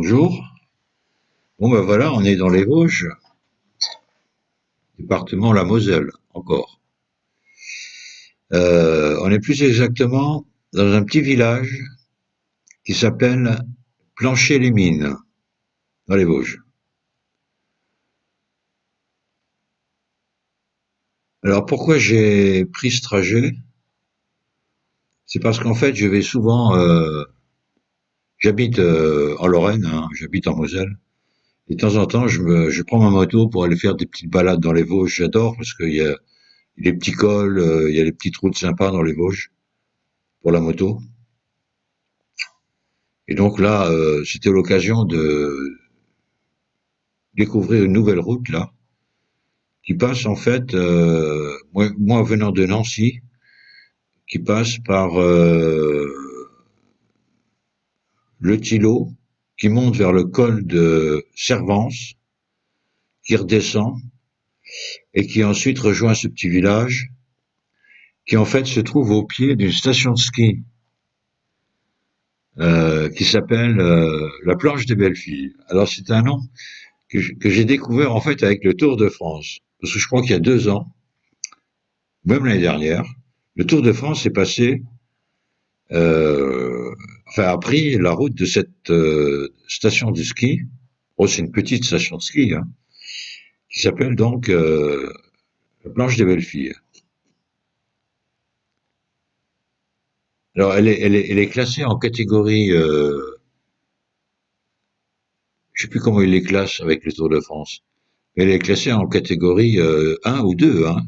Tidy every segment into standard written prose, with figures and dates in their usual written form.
Bonjour. Bon ben voilà, on est dans les Vosges, département la Moselle, encore. On est plus exactement dans un petit village qui s'appelle Plancher-les-Mines, dans les Vosges. Alors pourquoi j'ai pris ce trajet? C'est parce qu'en fait je vais souvent, j'habite en Lorraine, hein, j'habite en Moselle, et de temps en temps je prends ma moto pour aller faire des petites balades dans les Vosges. J'adore parce qu'il y a les petits cols, il y a les petites routes sympas dans les Vosges pour la moto. Et donc là, c'était l'occasion de découvrir une nouvelle route là, qui passe en fait, moi venant de Nancy, qui passe par le Thillot, qui monte vers le col de Servance, qui redescend et qui ensuite rejoint ce petit village, qui en fait se trouve au pied d'une station de ski qui s'appelle la Planche des Belles Filles. Alors c'est un nom que j'ai découvert en fait avec le Tour de France, parce que je crois qu'il y a 2 ans, même l'année dernière, le Tour de France est passé, a pris la route de cette station de ski. Oh, c'est une petite station de ski, hein, qui s'appelle donc la Planche des Belles Filles. Alors, elle est classée en catégorie, je sais plus comment il les classe avec le Tour de France. Elle est classée en catégorie 1 ou 2, hein.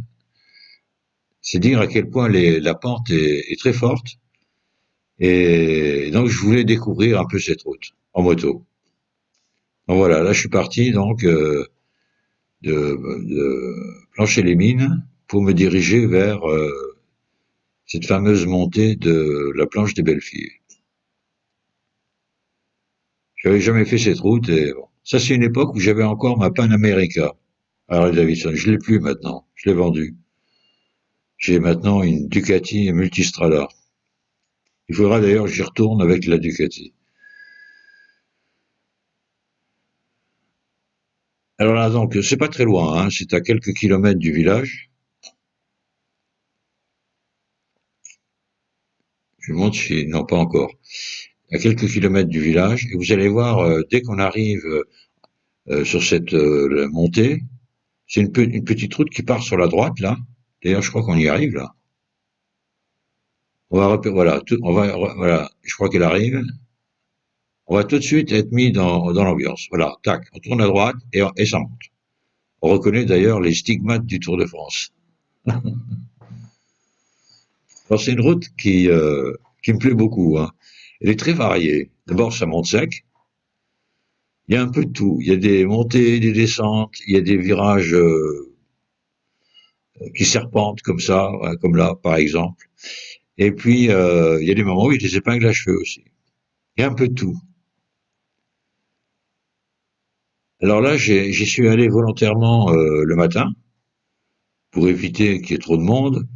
C'est dire à quel point la pente est très forte. Et donc, je voulais découvrir un peu cette route en moto. Donc voilà, là, je suis parti donc de Plancher-les-Mines pour me diriger vers cette fameuse montée de la Planche des Belles Filles. J'avais jamais fait cette route et bon. Ça, c'est une époque où j'avais encore ma Panamérica Harley Davidson. Je l'ai plus maintenant, je l'ai vendue. J'ai maintenant une Ducati Multistrada. Il faudra d'ailleurs que j'y retourne avec la Ducati. Alors là, donc, c'est pas très loin, hein, c'est à quelques kilomètres du village. Je monte chez, non pas encore, à quelques kilomètres du village, et vous allez voir, dès qu'on arrive sur cette montée, c'est une petite route qui part sur la droite, là. D'ailleurs, je crois qu'on y arrive, là. Voilà, voilà, je crois qu'elle arrive. On va tout de suite être mis dans l'ambiance. Voilà, tac, on tourne à droite et ça monte. On reconnaît d'ailleurs les stigmates du Tour de France. Alors, c'est une route qui me plaît beaucoup, hein. Elle est très variée. D'abord, ça monte sec. Il y a un peu de tout. Il y a des montées, des descentes, il y a des virages qui serpentent comme ça, comme là, par exemple. Et puis, il y a des moments où il y a des épingles à cheveux aussi. Il y a un peu de tout. Alors là, j'y suis allé volontairement le matin pour éviter qu'il y ait trop de monde.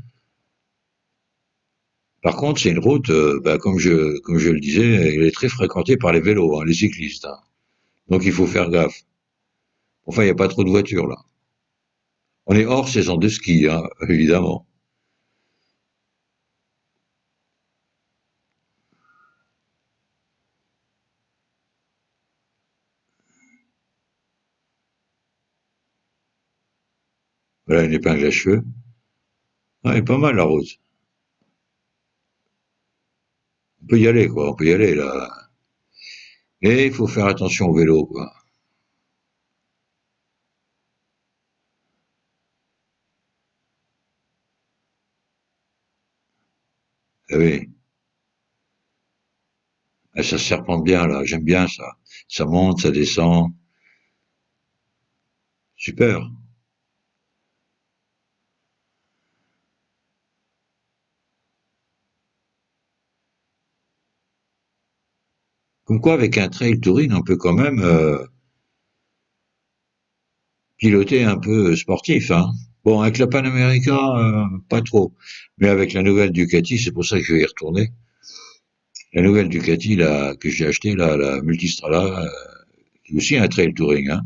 Par contre, c'est une route, comme je le disais, elle est très fréquentée par les vélos, hein, les cyclistes, hein. Donc il faut faire gaffe. Enfin, il n'y a pas trop de voitures là. On est hors saison de ski, hein, évidemment. Voilà une épingle à cheveux. Ah, elle est pas mal la route. On peut y aller, quoi. On peut y aller là. Et il faut faire attention au vélo, quoi. Ah oui. Ah, ça serpente bien là. J'aime bien ça. Ça monte, ça descend. Super. Comme quoi, avec un trail touring, on peut quand même piloter un peu sportif, hein. Bon, avec la Panamérica, pas trop. Mais avec la nouvelle Ducati, c'est pour ça que je vais y retourner. La nouvelle Ducati là, que j'ai achetée, là, la Multistrada, C'est aussi un trail touring, hein.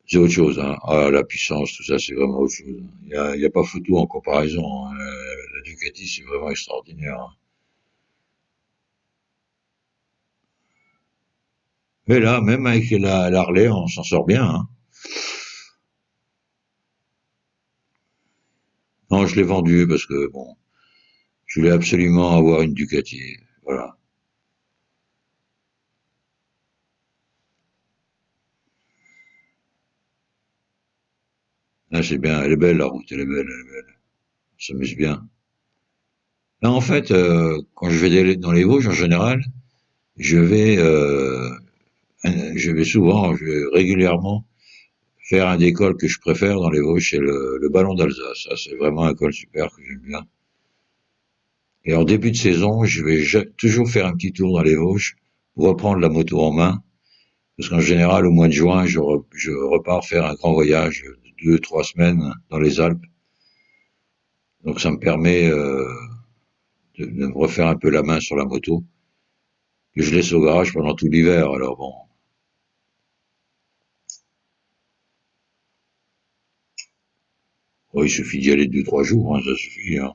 C'est autre chose, hein. Ah, la puissance, tout ça, c'est vraiment autre chose. Il y a pas photo en comparaison, hein. La Ducati, c'est vraiment extraordinaire, hein. Mais là, même avec l'Harley, on s'en sort bien, hein. Non, je l'ai vendu parce que, bon, je voulais absolument avoir une Ducati. Voilà. Là, c'est bien. Elle est belle, la route. Elle est belle, elle est belle. On s'amuse bien. Là, en fait, quand je vais dans les Vosges, en général, je vais, euh, je vais souvent, je vais régulièrement faire un des cols que je préfère dans les Vosges, c'est le Ballon d'Alsace. Ça, c'est vraiment un col super que j'aime bien. Et en début de saison, je vais toujours faire un petit tour dans les Vosges pour reprendre la moto en main. Parce qu'en général, au mois de juin, je repars faire un grand voyage de 2, 3 semaines dans les Alpes. Donc ça me permet de me refaire un peu la main sur la moto, que je laisse au garage pendant tout l'hiver. Alors bon, il suffit d'y aller 2, 3 jours, hein, ça suffit, hein.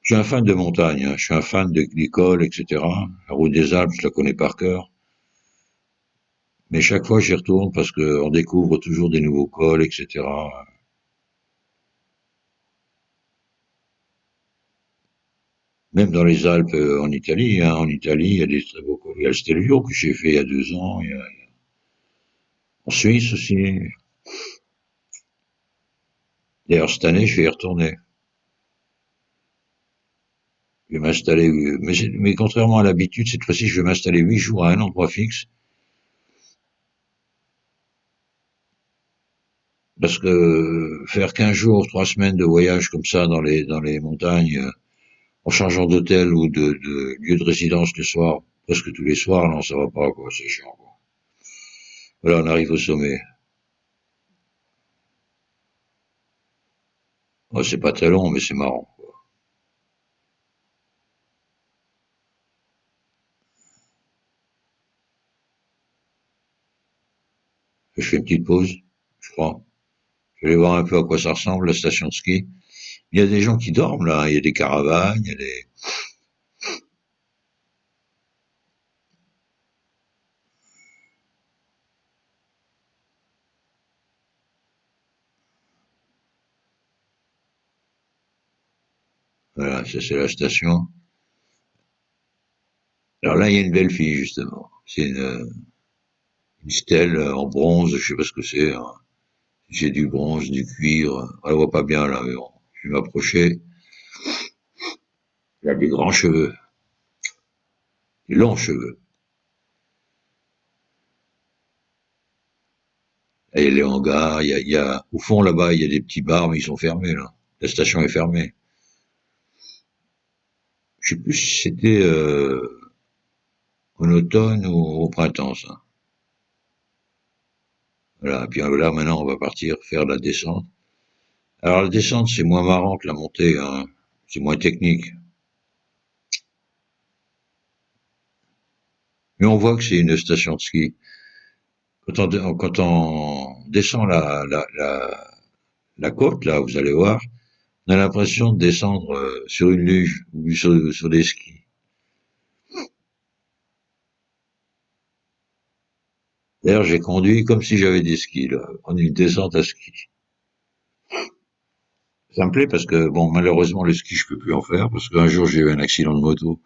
Je suis un fan de montagne, hein, je suis un fan d'école, etc. La route des Alpes, je la connais par cœur. Mais chaque fois, j'y retourne parce qu'on découvre toujours des nouveaux cols, etc. Même dans les Alpes, en Italie, hein, en Italie, il y a des très beaux cols. Il y a le Stelvio que j'ai fait il y a 2 ans. En Suisse aussi. D'ailleurs, cette année, je vais y retourner. Je vais m'installer, mais contrairement à l'habitude, cette fois-ci, je vais m'installer 8 jours à un endroit fixe. Parce que faire 15 jours, 3 semaines de voyage comme ça dans les montagnes, en changeant d'hôtel ou de lieu de résidence le soir, presque tous les soirs, non, ça va pas, quoi, c'est chiant, quoi. Voilà, on arrive au sommet. Oh, c'est pas très long, mais c'est marrant, quoi. Je fais une petite pause, je crois. Je vais aller voir un peu à quoi ça ressemble, la station de ski. Il y a des gens qui dorment, là, il y a des caravanes, il y a des... Voilà, ça c'est la station. Alors là, il y a une belle fille, justement. C'est une stèle en bronze, je sais pas ce que c'est, hein. J'ai du bronze, du cuivre. On la voit pas bien, là, mais bon. Je vais m'approcher. Elle a des grands cheveux, des longs cheveux. Et il y a les hangars, au fond là-bas, il y a des petits bars, mais ils sont fermés, là. La station est fermée. Je sais plus si c'était en automne ou au printemps, ça. Voilà. Et puis là, maintenant, on va partir faire la descente. Alors, la descente, c'est moins marrant que la montée, hein. C'est moins technique. Mais on voit que c'est une station de ski. Quand on descend la côte, là, vous allez voir, on a l'impression de descendre sur une luge ou sur des skis. D'ailleurs, j'ai conduit comme si j'avais des skis, là, en une descente à ski. Ça me plaît parce que, bon, malheureusement, le ski, je peux plus en faire parce qu'un jour, j'ai eu un accident de moto.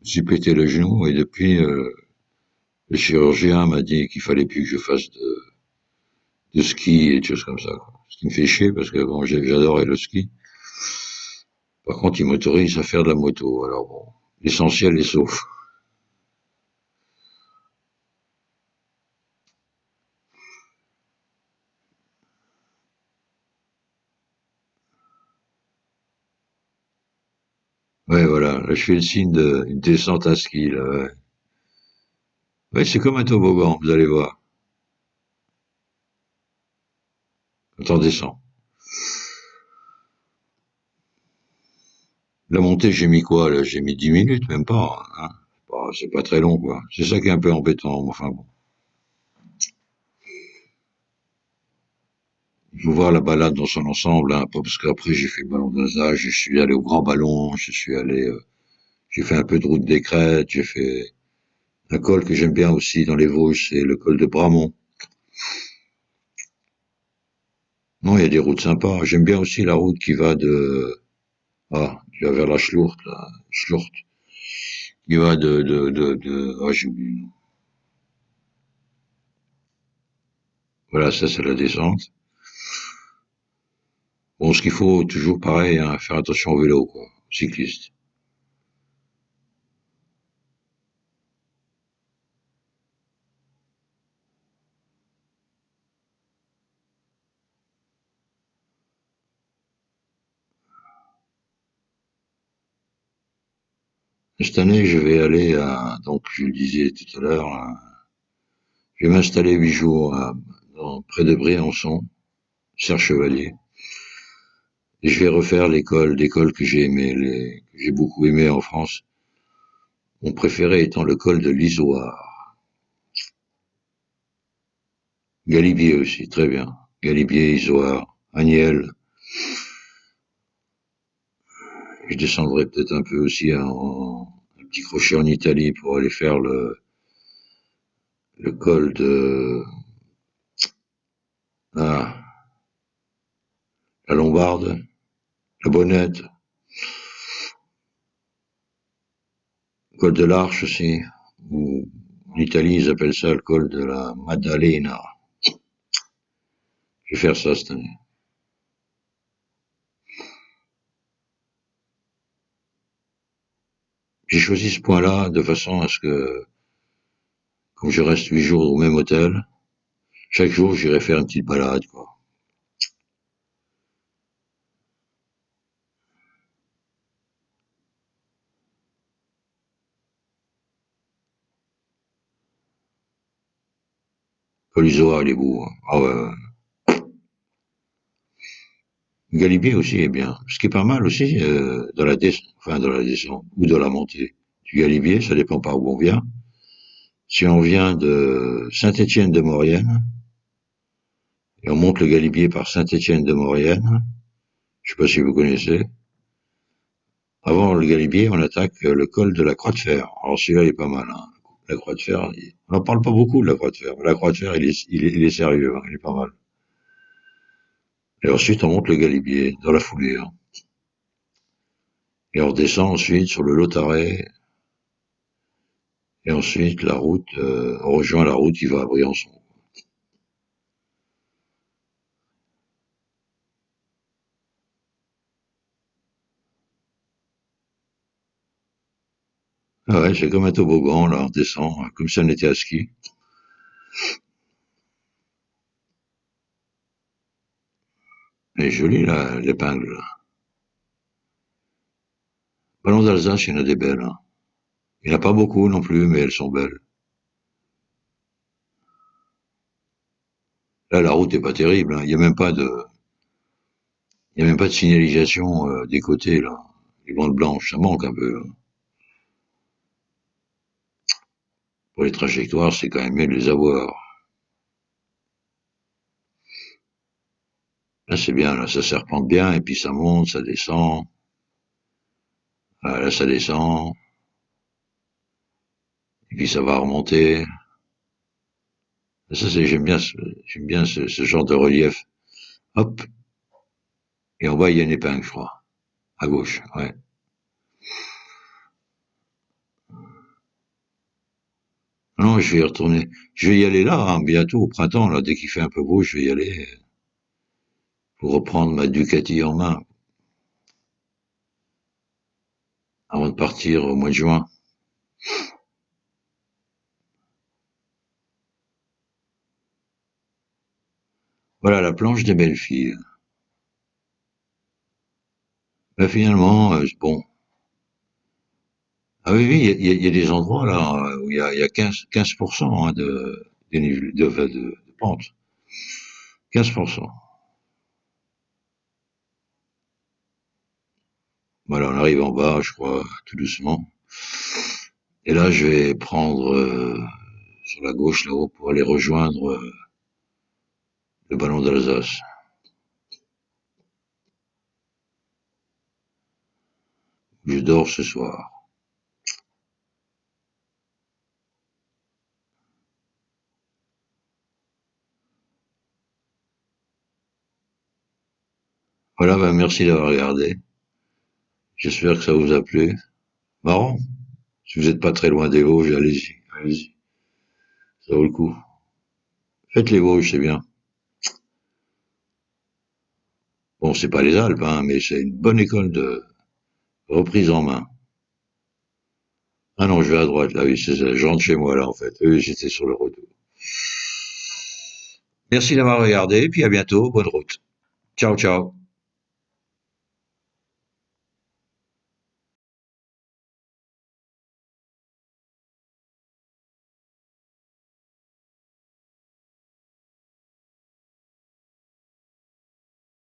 Je me suis pété le genou et depuis, le chirurgien m'a dit qu'il fallait plus que je fasse de ski et des choses comme ça, quoi. Ce qui me fait chier parce que, bon, j'adorais le ski. Par contre, il m'autorise à faire de la moto. Alors bon, l'essentiel est sauf. Ouais, voilà. Là, je fais le signe d'une descente à ski, là, ouais. Ouais, c'est comme un toboggan, vous allez voir, quand on descend. La montée, j'ai mis quoi, là? J'ai mis 10 minutes, même pas, hein. c'est pas très long, quoi. C'est ça qui est un peu embêtant, mais enfin bon. Il faut voir la balade dans son ensemble, hein, parce qu'après j'ai fait le ballon d'Alsace, je suis allé au Grand Ballon, j'ai fait un peu de route des Crêtes, j'ai fait un col que j'aime bien aussi dans les Vosges, c'est le col de Bramont. Non, il y a des routes sympas. J'aime bien aussi la route qui va vers la Schlourte, là. Schlourte, qui va j'ai oublié le nom. Voilà, ça c'est la descente. Bon, ce qu'il faut toujours pareil, hein, faire attention au vélo, quoi, au cycliste. Cette année, je vais aller donc je le disais tout à l'heure, je vais m'installer 8 jours près de Briançon, Serre Chevalier, et je vais refaire l'école que j'ai aimé, que j'ai beaucoup aimé en France. Mon préféré étant le col de l'Isoire. Galibier aussi, très bien. Galibier, Isoire, Agnelle. Je descendrai peut-être un peu aussi un petit crochet en Italie pour aller faire le col de ah, la Lombarde, la Bonnette, le col de l'Arche aussi, ou en Italie ils appellent ça le col de la Maddalena. Je vais faire ça cette année. J'ai choisi ce point-là de façon à ce que, comme je reste 8 jours au même hôtel, chaque jour j'irai faire une petite balade, quoi. Col Isoire, il est beau, hein. Ah ouais, ouais. Galibier aussi est bien. Ce qui est pas mal aussi, dans la descente, ou dans la montée du Galibier, ça dépend par où on vient. Si on vient de Saint-Étienne-de-Maurienne, et on monte le Galibier par Saint-Étienne-de-Maurienne, je sais pas si vous connaissez, avant le Galibier, on attaque le col de la Croix de Fer. Alors celui-là, il est pas mal, hein. La Croix de Fer, on n'en parle pas beaucoup de la Croix de Fer. La Croix de Fer, il est sérieux, hein, il est pas mal. Et ensuite, on monte le Galibier, dans la foulée, hein. Et on redescend ensuite sur le Lautaret, et ensuite on rejoint la route qui va à Briançon. Ah ouais, c'est comme un toboggan, là, on descend, comme si on était à ski. Elle est jolie, là, l'épingle, là. Ballon d'Alsace, il y en a des belles, hein. Il n'y en a pas beaucoup non plus, mais elles sont belles. Là, la route est pas terrible, hein. Il y a même pas de signalisation, des côtés, là. Les bandes blanches, ça manque un peu, hein. Pour les trajectoires, c'est quand même mieux de les avoir. Là, c'est bien, là, ça serpente bien, et puis ça monte, ça descend. Ah, là, ça descend, et puis ça va remonter. Ça, j'aime bien ce genre de relief. Hop, et en bas, il y a une épingle, je crois. À gauche, ouais. Non, je vais y retourner. Je vais y aller là, hein, bientôt, au printemps, là, dès qu'il fait un peu beau, je vais y aller pour reprendre ma Ducati en main avant de partir au mois de juin. Voilà la planche des belles filles. Ben, finalement, bon. Ah oui, oui, il y a des endroits là où il y a 15% hein, de pente. 15%. Voilà, on arrive en bas, je crois, tout doucement. Et là, je vais prendre sur la gauche là-haut pour aller rejoindre le ballon d'Alsace. Je dors ce soir. Voilà, ben merci d'avoir regardé. J'espère que ça vous a plu. Marrant. Si vous n'êtes pas très loin des Vosges, allez-y, allez-y. Ça vaut le coup. Faites les Vosges, c'est bien. Bon, c'est pas les Alpes, hein, mais c'est une bonne école de reprise en main. Ah non, je vais à droite, là, oui, c'est ça. Je rentre chez moi, là, en fait. Oui, j'étais sur le retour. Merci d'avoir regardé, puis à bientôt. Bonne route. Ciao, ciao.